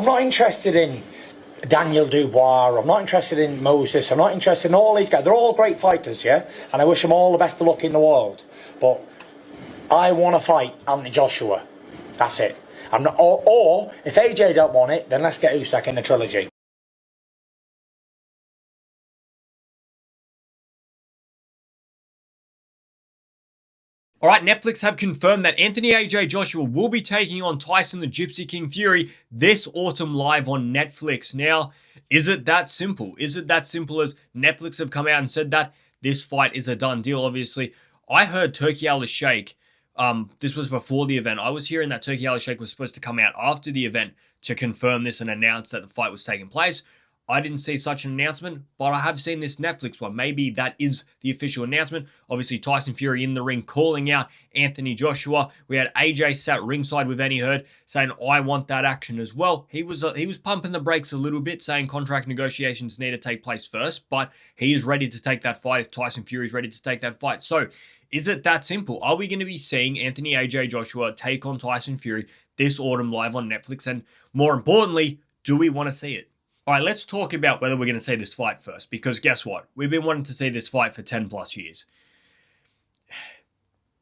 I'm not interested in Daniel Dubois. I'm not interested in Moses. I'm not interested in all these guys. They're all great fighters, yeah? And I wish them all the best of luck in the world. But I want to fight Anthony Joshua. That's it. I'm not. Or if AJ don't want it, then let's get Usyk in the trilogy. All right, Netflix have confirmed that Anthony AJ Joshua will be taking on Tyson the Gypsy King Fury this autumn live on Netflix. Now, is it that simple? Is it that simple as Netflix have come out and said that this fight is a done deal? Obviously, I heard Turki Al-Sheikh, this was before the event. I was hearing that Turki Al-Sheikh was supposed to come out after the event to confirm this and announce that the fight was taking place. I didn't see such an announcement, but I have seen this Netflix one. Maybe that is the official announcement. Obviously, Tyson Fury in the ring calling out Anthony Joshua. We had AJ sat ringside with Annie Hurd saying, I want that action as well. He was pumping the brakes a little bit, saying contract negotiations need to take place first, but he is ready to take that fight if Tyson Fury is ready to take that fight. So, is it that simple? Are we going to be seeing Anthony AJ Joshua take on Tyson Fury this autumn live on Netflix? And more importantly, do we want to see it? All right, let's talk about whether we're going to see this fight first, because guess what? We've been wanting to see this fight for 10 plus years.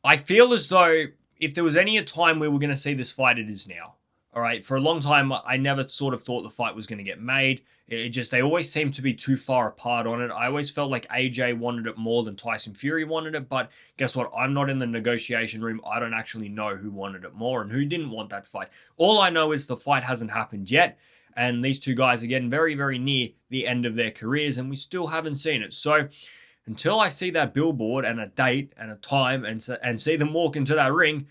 I feel as though if there was any time we were going to see this fight, it is now. All right, for a long time, I never sort of thought the fight was going to get made. They always seemed to be too far apart on it. I always felt like AJ wanted it more than Tyson Fury wanted it, but guess what? I'm not in the negotiation room. I don't actually know who wanted it more and who didn't want that fight. All I know is the fight hasn't happened yet. And these two guys are getting very, very near the end of their careers, and we still haven't seen it. So until I see that billboard and a date and a time and see them walk into that ring,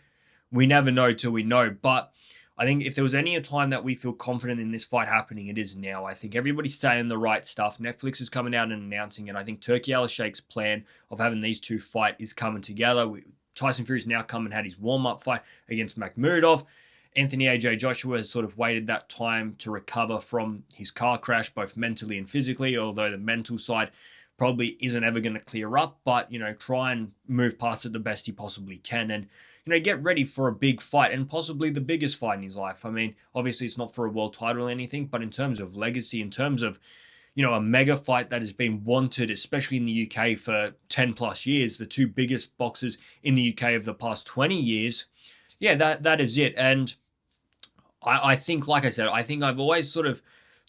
we never know till we know. But I think if there was any time that we feel confident in this fight happening, it is now. I think everybody's saying the right stuff. Netflix is coming out and announcing it. I think Turki Al-Sheikh's plan of having these two fight is coming together. Tyson Fury's now come and had his warm-up fight against Makhmudov. Anthony AJ Joshua has sort of waited that time to recover from his car crash, both mentally and physically, although the mental side probably isn't ever going to clear up, but, try and move past it the best he possibly can and, get ready for a big fight and possibly the biggest fight in his life. I mean, obviously it's not for a world title or anything, but in terms of legacy, in terms of, a mega fight that has been wanted, especially in the UK for 10 plus years, the two biggest boxers in the UK of the past 20 years, yeah, that is it. And I think, like I said, I think I've always sort of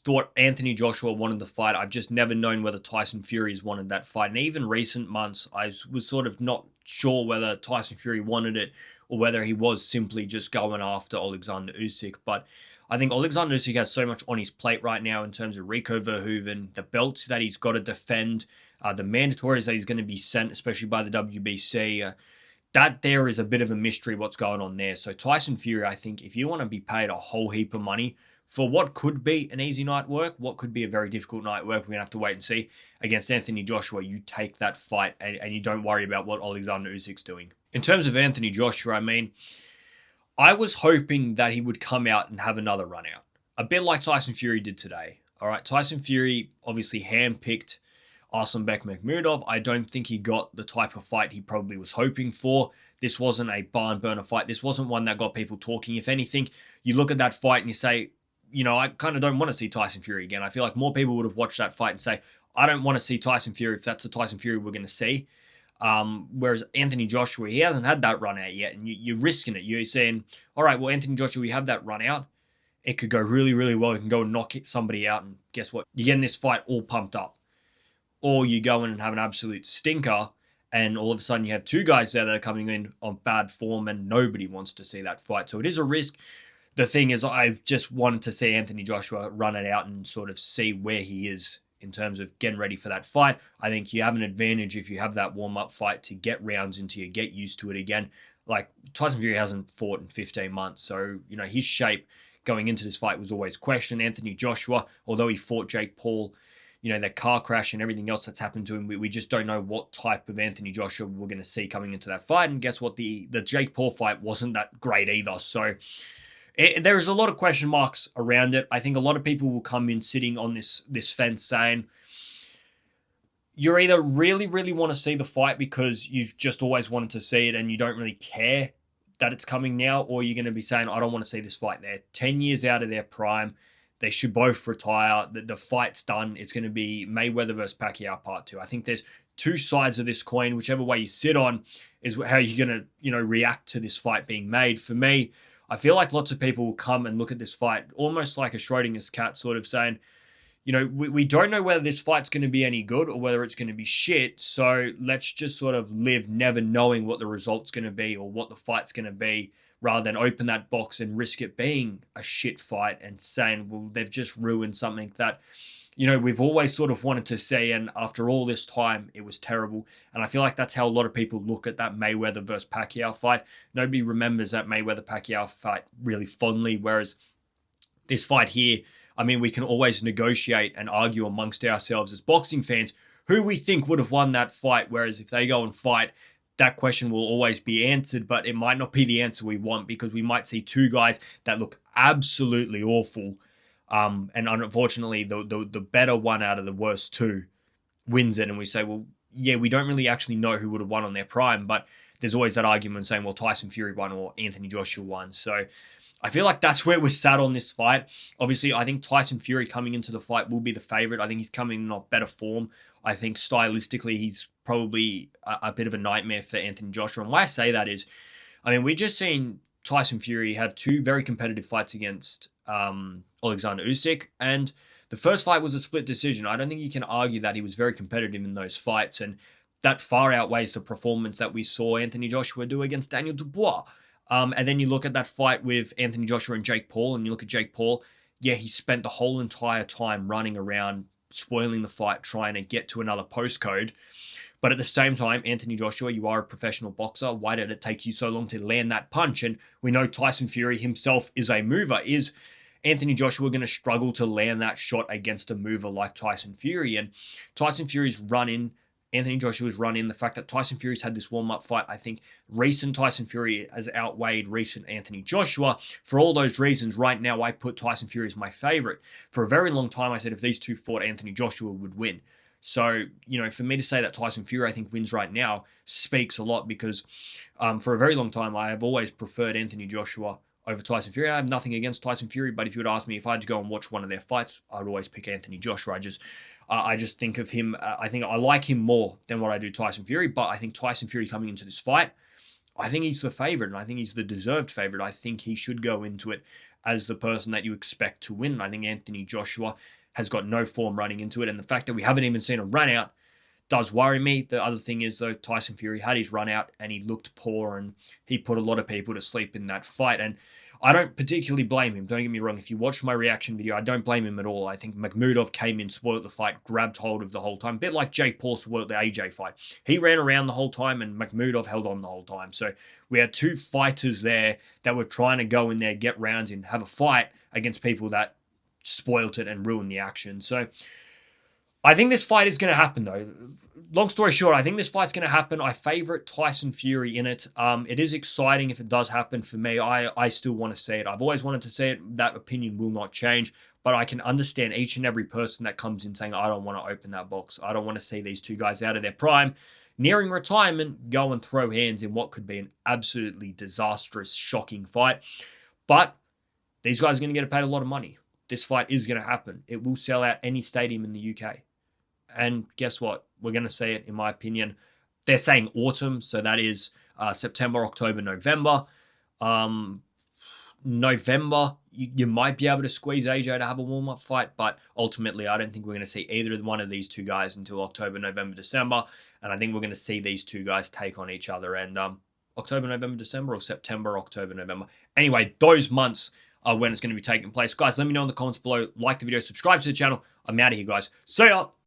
thought Anthony Joshua wanted the fight. I've just never known whether Tyson Fury's wanted that fight. And even recent months, I was sort of not sure whether Tyson Fury wanted it or whether he was simply just going after Alexander Usyk. But I think Alexander Usyk has so much on his plate right now in terms of Rico Verhoeven, the belts that he's got to defend, the mandatories that he's going to be sent, especially by the WBC. That there is a bit of a mystery what's going on there. So Tyson Fury, I think if you want to be paid a whole heap of money for what could be an easy night work, what could be a very difficult night work, we're going to have to wait and see. Against Anthony Joshua, you take that fight and you don't worry about what Alexander Usyk's doing. In terms of Anthony Joshua, I mean, I was hoping that he would come out and have another run out. A bit like Tyson Fury did today. All right, Tyson Fury obviously handpicked Arslanbek Makhmudov. I don't think he got the type of fight he probably was hoping for. This wasn't a barn burner fight. This wasn't one that got people talking. If anything, you look at that fight and you say, I kind of don't want to see Tyson Fury again. I feel like more people would have watched that fight and say, I don't want to see Tyson Fury if that's the Tyson Fury we're going to see. Whereas Anthony Joshua, he hasn't had that run out yet, and you're risking it. You're saying, all right, well, Anthony Joshua, we have that run out. It could go really, really well. You can go and knock somebody out, and guess what? You're getting this fight all pumped up. Or you go in and have an absolute stinker, and all of a sudden you have two guys there that are coming in on bad form, and nobody wants to see that fight. So it is a risk. The thing is, I just wanted to see Anthony Joshua run it out and sort of see where he is in terms of getting ready for that fight. I think you have an advantage if you have that warm-up fight to get rounds into you, get used to it again. Like, Tyson Fury hasn't fought in 15 months, so, his shape going into this fight was always questioned. Anthony Joshua, although he fought Jake Paul, that car crash and everything else that's happened to him, we just don't know what type of Anthony Joshua we're going to see coming into that fight. And guess what? The Jake Paul fight wasn't that great either. So there's a lot of question marks around it. I think a lot of people will come in sitting on this fence saying, you either really, really want to see the fight because you've just always wanted to see it and you don't really care that it's coming now, or you're going to be saying, I don't want to see this fight. They're 10 years out of their prime. They should both retire. The fight's done. It's going to be Mayweather versus Pacquiao part 2. I think there's two sides of this coin. Whichever way you sit on is how you're going to, react to this fight being made. For me, I feel like lots of people will come and look at this fight almost like a Schrodinger's cat, sort of saying, we don't know whether this fight's going to be any good or whether it's going to be shit. So let's just sort of live never knowing what the result's going to be or what the fight's going to be, rather than open that box and risk it being a shit fight and saying, well, they've just ruined something that, we've always sort of wanted to see. And after all this time, it was terrible. And I feel like that's how a lot of people look at that Mayweather versus Pacquiao fight. Nobody remembers that Mayweather-Pacquiao fight really fondly, whereas this fight here, I mean, we can always negotiate and argue amongst ourselves as boxing fans who we think would have won that fight. Whereas if they go and fight, that question will always be answered, but it might not be the answer we want, because we might see two guys that look absolutely awful. And unfortunately, the better one out of the worst two wins it. And we say, well, yeah, we don't really actually know who would have won on their prime, but there's always that argument saying, well, Tyson Fury won or Anthony Joshua won. So I feel like that's where we're sat on this fight. Obviously, I think Tyson Fury coming into the fight will be the favorite. I think he's coming in a better form. I think stylistically, he's probably a bit of a nightmare for Anthony Joshua. And why I say that is, I mean, we just seen Tyson Fury have two very competitive fights against Alexander Usyk, and the first fight was a split decision. I don't think you can argue that he was very competitive in those fights, and that far outweighs the performance that we saw Anthony Joshua do against Daniel Dubois. And then you look at that fight with Anthony Joshua and Jake Paul, and you look at Jake Paul, yeah, he spent the whole entire time running around, spoiling the fight, trying to get to another postcode. But at the same time, Anthony Joshua, you are a professional boxer. Why did it take you so long to land that punch? And we know Tyson Fury himself is a mover. Is Anthony Joshua going to struggle to land that shot against a mover like Tyson Fury? And Tyson Fury's run-in, Anthony Joshua's run-in, the fact that Tyson Fury's had this warm-up fight, I think recent Tyson Fury has outweighed recent Anthony Joshua. For all those reasons, right now I put Tyson Fury as my favorite. For a very long time, I said if these two fought, Anthony Joshua would win. So, for me to say that Tyson Fury, I think, wins right now speaks a lot, because for a very long time, I have always preferred Anthony Joshua over Tyson Fury. I have nothing against Tyson Fury, but if you would ask me if I had to go and watch one of their fights, I would always pick Anthony Joshua. I just think of him, I think I like him more than what I do Tyson Fury, but I think Tyson Fury coming into this fight, I think he's the favorite, and I think he's the deserved favorite. I think he should go into it as the person that you expect to win. I think Anthony Joshua has got no form running into it, and the fact that we haven't even seen a run out does worry me. The other thing is, though, Tyson Fury had his run out and he looked poor, and he put a lot of people to sleep in that fight, and I don't particularly blame him. Don't get me wrong. If you watch my reaction video, I don't blame him at all. I think Makhmudov came in, spoiled the fight, grabbed hold of the whole time. A bit like Jake Paul spoiled the AJ fight. He ran around the whole time and Makhmudov held on the whole time. So we had two fighters there that were trying to go in there, get rounds in, have a fight against people that spoilt it and ruined the action. So I think this fight is going to happen, though. Long story short, I think this fight's going to happen. I favorite Tyson Fury in it. It is exciting if it does happen for me. I still want to see it. I've always wanted to see it. That opinion will not change. But I can understand each and every person that comes in saying, I don't want to open that box. I don't want to see these two guys out of their prime, nearing retirement, go and throw hands in what could be an absolutely disastrous, shocking fight. But these guys are going to get paid a lot of money. This fight is going to happen. It will sell out any stadium in the UK. And guess what? We're going to see it, in my opinion. They're saying autumn, so that is September, October, November. November, you might be able to squeeze AJ to have a warm-up fight, but ultimately I don't think we're going to see either one of these two guys until October, November, December. And I think we're going to see these two guys take on each other. And October, November, December, or September, October, November. Anyway, those months are when it's going to be taking place. Guys, let me know in the comments below. Like the video, subscribe to the channel. I'm out of here, guys. See ya!